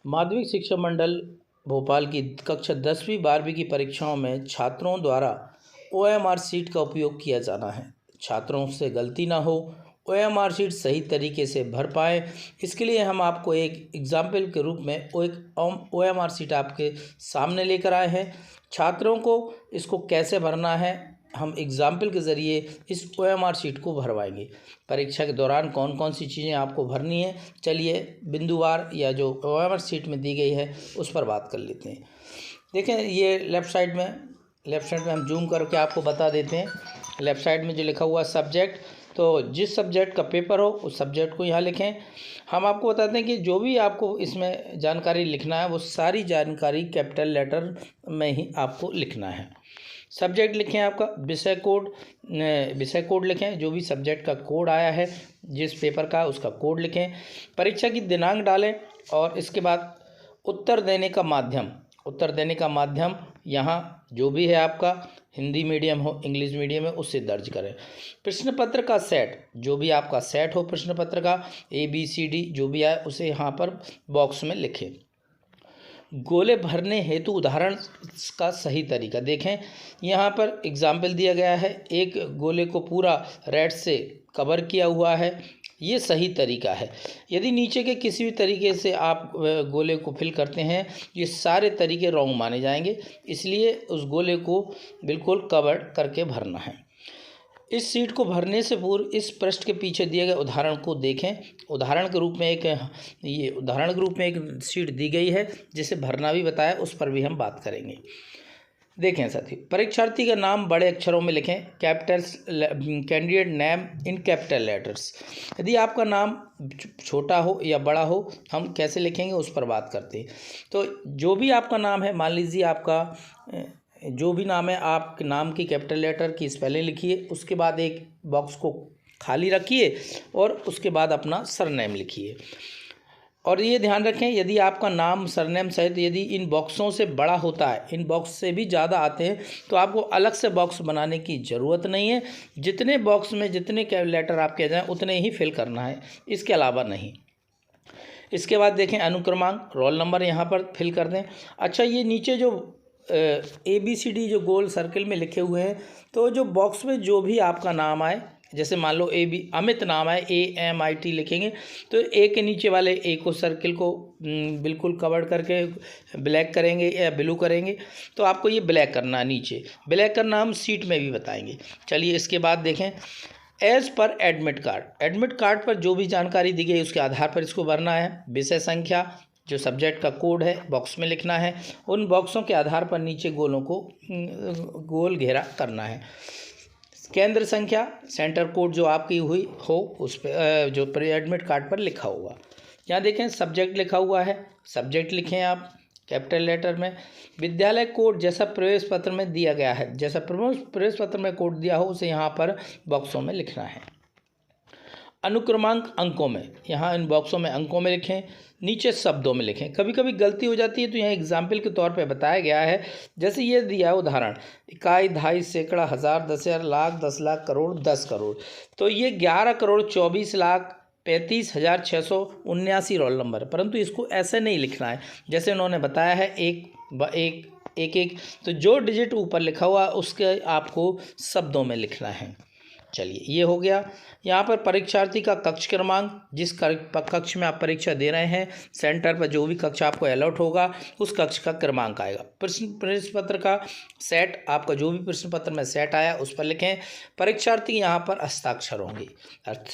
माध्यमिक शिक्षा मंडल भोपाल की कक्षा 10वीं 12वीं की परीक्षाओं में छात्रों द्वारा OMR शीट का उपयोग किया जाना है। छात्रों से गलती ना हो, OMR शीट सही तरीके से भर पाएँ, इसके लिए हम आपको एक एग्जाम्पल के रूप में एक OMR शीट आपके सामने लेकर आए हैं। छात्रों को इसको कैसे भरना है, हम एग्जाम्पल के ज़रिए इस OMR शीट को भरवाएंगे। परीक्षा के दौरान कौन कौन सी चीज़ें आपको भरनी है, चलिए बिंदुवार या जो OMR शीट में दी गई है उस पर बात कर लेते हैं। देखें, ये लेफ़्ट साइड में हम जूम करके आपको बता देते हैं। लेफ़्ट साइड में जो लिखा हुआ सब्जेक्ट, तो जिस सब्जेक्ट का पेपर हो उस सब्जेक्ट को यहाँ लिखें। हम आपको बताते हैं कि जो भी आपको इसमें जानकारी लिखना है वो सारी जानकारी कैपिटल लेटर में ही आपको लिखना है। सब्जेक्ट लिखें, आपका विषय कोड लिखें, जो भी सब्जेक्ट का कोड आया है जिस पेपर का उसका कोड लिखें। परीक्षा की दिनांक डालें और इसके बाद उत्तर देने का माध्यम यहाँ जो भी है आपका, हिंदी मीडियम हो इंग्लिश मीडियम है, उससे दर्ज करें। प्रश्न पत्र का सेट, जो भी आपका सेट हो प्रश्न पत्र का ABCD जो भी आए उसे यहाँ पर बॉक्स में लिखें। गोले भरने हेतु उदाहरण का सही तरीका देखें। यहाँ पर एग्जाम्पल दिया गया है, एक गोले को पूरा रेड से कवर किया हुआ है, ये सही तरीका है। यदि नीचे के किसी भी तरीके से आप गोले को फिल करते हैं, ये सारे तरीके रॉन्ग माने जाएंगे, इसलिए उस गोले को बिल्कुल कवर करके भरना है। इस सीट को भरने से पूर्व इस पृष्ठ के पीछे दिए गए उदाहरण को देखें। उदाहरण के रूप में एक सीट दी गई है जिसे भरना भी बताया, उस पर भी हम बात करेंगे। देखें साथी, परीक्षार्थी का नाम बड़े अक्षरों में लिखें, Capitals, candidate name in capital letters. यदि आपका नाम छोटा हो या बड़ा हो, हम कैसे लिखेंगे उस पर बात करते हैं। तो जो भी आपका नाम है, मान लीजिए आपका जो भी नाम है, आप नाम की कैपिटल लेटर की स्पेलिंग लिखिए, उसके बाद एक बॉक्स को खाली रखिए और उसके बाद अपना सरनेम लिखिए। और ये ध्यान रखें, यदि आपका नाम सरनेम सहित यदि इन बॉक्सों से बड़ा होता है, इन बॉक्स से भी ज़्यादा आते हैं, तो आपको अलग से बॉक्स बनाने की ज़रूरत नहीं है। जितने बॉक्स में जितने लेटर आपके जाएँ उतने ही फिल करना है, इसके अलावा नहीं। इसके बाद देखें, अनुक्रमांक, रोल नंबर यहाँ पर फिल कर दें। अच्छा, ये नीचे जो ABCD जो गोल सर्कल में लिखे हुए हैं, तो जो बॉक्स में जो भी आपका नाम आए, जैसे मान लो अमित नाम है, AMIT लिखेंगे, तो A के नीचे वाले A को सर्कल को बिल्कुल कवर करके ब्लैक करेंगे या ब्लू करेंगे, तो आपको ये ब्लैक करना है। नीचे ब्लैक करना हम सीट में भी बताएंगे। चलिए इसके बाद देखें, एज पर एडमिट कार्ड पर जो भी जानकारी दी गई उसके आधार पर इसको भरना है। विषय संख्या, जो सब्जेक्ट का कोड है बॉक्स में लिखना है। उन बॉक्सों के आधार पर नीचे गोलों को गोल घेरा करना है। केंद्र संख्या, सेंटर कोड जो आपकी हुई हो उस पर जो एडमिट कार्ड पर लिखा होगा। यहाँ देखें, सब्जेक्ट लिखा हुआ है, सब्जेक्ट लिखें आप कैपिटल लेटर में। विद्यालय कोड जैसा प्रवेश पत्र में दिया गया है, जैसा प्रवेश पत्र में कोड दिया हो उसे यहाँ पर बॉक्सों में लिखना है। अनुक्रमांक अंकों में, यहाँ इन बॉक्सों में अंकों में लिखें, नीचे शब्दों में लिखें। कभी कभी गलती हो जाती है, तो यहाँ एग्जाम्पल के तौर पे बताया गया है। जैसे ये दिया है उदाहरण, इकाई, दहाई, सैकड़ा, हज़ार, 10,000, लाख, 10 लाख, करोड़, 10 करोड़। तो ये 11,24,35,679 रोल नंबर है, परंतु इसको ऐसे नहीं लिखना है जैसे उन्होंने बताया है, एक। तो जो डिजिट ऊपर लिखा हुआ उसके आपको शब्दों में लिखना है। चलिए, ये हो गया। यहाँ पर परीक्षार्थी का कक्ष क्रमांक, जिस कक्ष में आप परीक्षा दे रहे हैं, सेंटर पर जो भी कक्ष आपको अलॉट होगा उस कक्ष का क्रमांक आएगा। प्रश्न पत्र का सेट, आपका जो भी प्रश्न पत्र में सेट आया उस पर लिखें। परीक्षार्थी यहाँ पर हस्ताक्षर होंगे।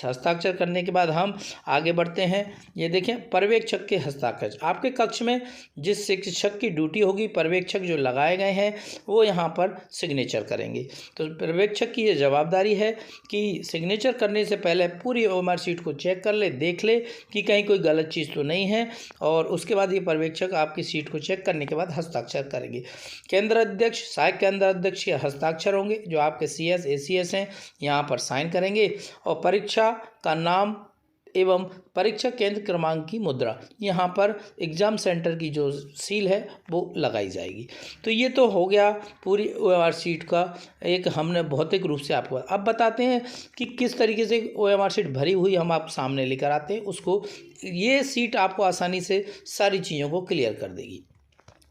हस्ताक्षर करने के बाद हम आगे बढ़ते हैं। ये देखें, पर्यवेक्षक के हस्ताक्षर, आपके कक्ष में जिस शिक्षक की ड्यूटी होगी, पर्यवेक्षक जो लगाए गए हैं वो यहाँ पर सिग्नेचर करेंगे। तो पर्यवेक्षक की ये जवाबदारी है कि सिग्नेचर करने से पहले पूरी OMR शीट को चेक कर ले, देख ले कि कहीं कोई गलत चीज़ तो नहीं है, और उसके बाद ये पर्यवेक्षक आपकी सीट को चेक करने के बाद हस्ताक्षर करेंगे। केंद्र अध्यक्ष, सहायक केंद्र अध्यक्ष के हस्ताक्षर होंगे, जो आपके CS ACS हैं, यहाँ पर साइन करेंगे। और परीक्षा का नाम एवं परीक्षा केंद्र क्रमांक की मुद्रा यहाँ पर एग्ज़ाम सेंटर की जो सील है वो लगाई जाएगी। तो ये तो हो गया पूरी OMR शीट का एक हमने भौतिक रूप से आपको। अब बताते हैं कि किस तरीके से OMR शीट भरी हुई हम आप सामने लेकर आते हैं उसको। ये सीट आपको आसानी से सारी चीज़ों को क्लियर कर देगी।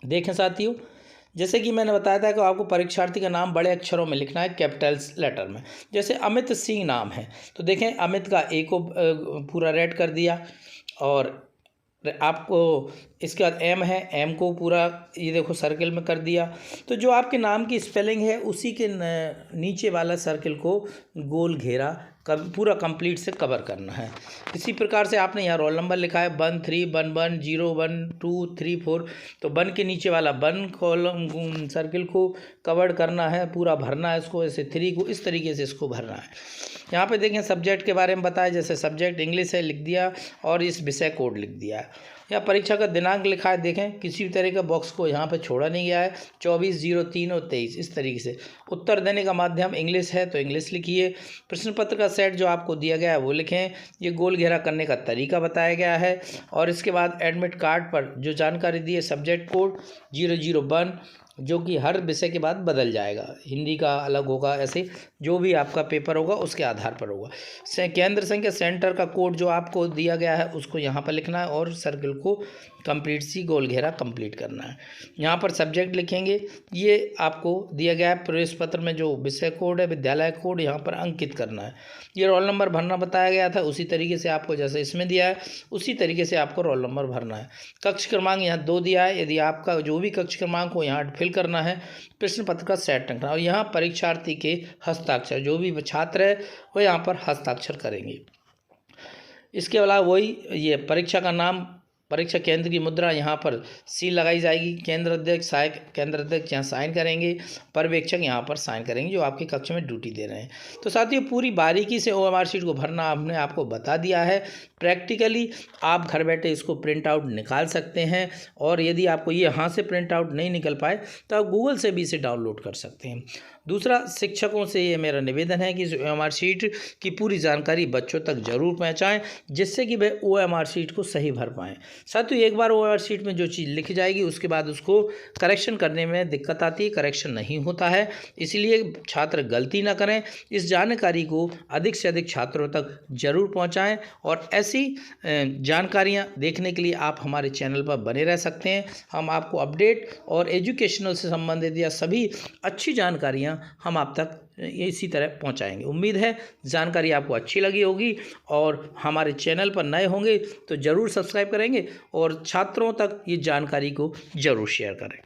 देखें साथियों, जैसे कि मैंने बताया था कि आपको परीक्षार्थी का नाम बड़े अक्षरों में लिखना है, कैपिटल्स लेटर में। जैसे अमित सिंह नाम है तो देखें अमित का ए को पूरा रेड कर दिया, और आपको इसके बाद एम है, एम को पूरा ये देखो सर्किल में कर दिया। तो जो आपके नाम की स्पेलिंग है उसी के नीचे वाला सर्किल को गोल घेरा पूरा कंप्लीट से कवर करना है। इसी प्रकार से आपने यहाँ रोल नंबर लिखा है 1 3 1 1 0 1 2 3 4। तो 1 के नीचे वाला 1 कॉलम सर्किल को कवर करना है, पूरा भरना है इसको। ऐसे 3 को इस तरीके से इसको भरना है। यहाँ पे देखें सब्जेक्ट के बारे में बताया, जैसे सब्जेक्ट इंग्लिश है लिख दिया और इस विषय कोड लिख दिया है। या परीक्षा का दिनांक लिखा है, देखें किसी भी तरह का बॉक्स को यहाँ पे छोड़ा नहीं गया है, 24/03/23 इस तरीके से। उत्तर देने का माध्यम इंग्लिश है तो इंग्लिश लिखिए। प्रश्न पत्र का सेट जो आपको दिया गया है वो लिखें। ये गोल घेरा करने का तरीका बताया गया है। और इसके बाद एडमिट कार्ड पर जो जानकारी दी है, सब्जेक्ट कोड 001 जो कि हर विषय के बाद बदल जाएगा, हिंदी का अलग होगा, ऐसे जो भी आपका पेपर होगा उसके आधार पर होगा। केंद्र संख्या सेंटर का कोड जो आपको दिया गया है उसको यहाँ पर लिखना है और सर्किल को कंप्लीट सी गोल घेरा कंप्लीट करना है। यहाँ पर सब्जेक्ट लिखेंगे, ये आपको दिया गया है प्रवेश पत्र में जो विषय कोड है, विद्यालय कोड यहाँ पर अंकित करना है। ये रोल नंबर भरना बताया गया था, उसी तरीके से आपको जैसे इसमें दिया है उसी तरीके से आपको रोल नंबर भरना है। कक्ष क्रमांक यहाँ 2 दिया है, यदि आपका जो भी कक्ष क्रमांक हो यहाँ फिल करना है। प्रश्न पत्र का सेट रखना और यहाँ परीक्षार्थी के हस्ताक्षर, जो भी छात्र है वो यहाँ पर हस्ताक्षर करेंगे। इसके अलावा वही ये परीक्षा का नाम, परीक्षा केंद्र की मुद्रा, यहाँ पर सील लगाई जाएगी। केंद्र अध्यक्ष, सहायक केंद्र अध्यक्ष यहाँ साइन करेंगे, पर्यवेक्षक यहाँ पर साइन करेंगे जो आपके कक्ष में ड्यूटी दे रहे हैं। तो साथियों पूरी बारीकी से OMR शीट को भरना हमने आपको बता दिया है। प्रैक्टिकली आप घर बैठे इसको प्रिंट आउट निकाल सकते हैं, और यदि आपको ये यहाँ से प्रिंट आउट नहीं निकल पाए तो आप गूगल से भी इसे डाउनलोड कर सकते हैं। दूसरा, शिक्षकों से ये मेरा निवेदन है कि इस OMR शीट की पूरी जानकारी बच्चों तक जरूर पहुँचाएँ, जिससे कि वे OMR शीट को सही भर पाएँ। साथियों एक बार OMR शीट में जो चीज़ लिखी जाएगी उसके बाद उसको करेक्शन करने में दिक्कत आती है, करेक्शन नहीं होता है, इसलिए छात्र गलती ना करें। इस जानकारी को अधिक से अधिक छात्रों तक जरूर पहुंचाएं, और ऐसी जानकारियां देखने के लिए आप हमारे चैनल पर बने रह सकते हैं। हम आपको अपडेट और एजुकेशनल से संबंधित या सभी अच्छी जानकारियां हम आप तक इसी तरह पहुंचाएंगे। उम्मीद है जानकारी आपको अच्छी लगी होगी, और हमारे चैनल पर नए होंगे तो ज़रूर सब्सक्राइब करेंगे और छात्रों तक ये जानकारी को ज़रूर शेयर करें।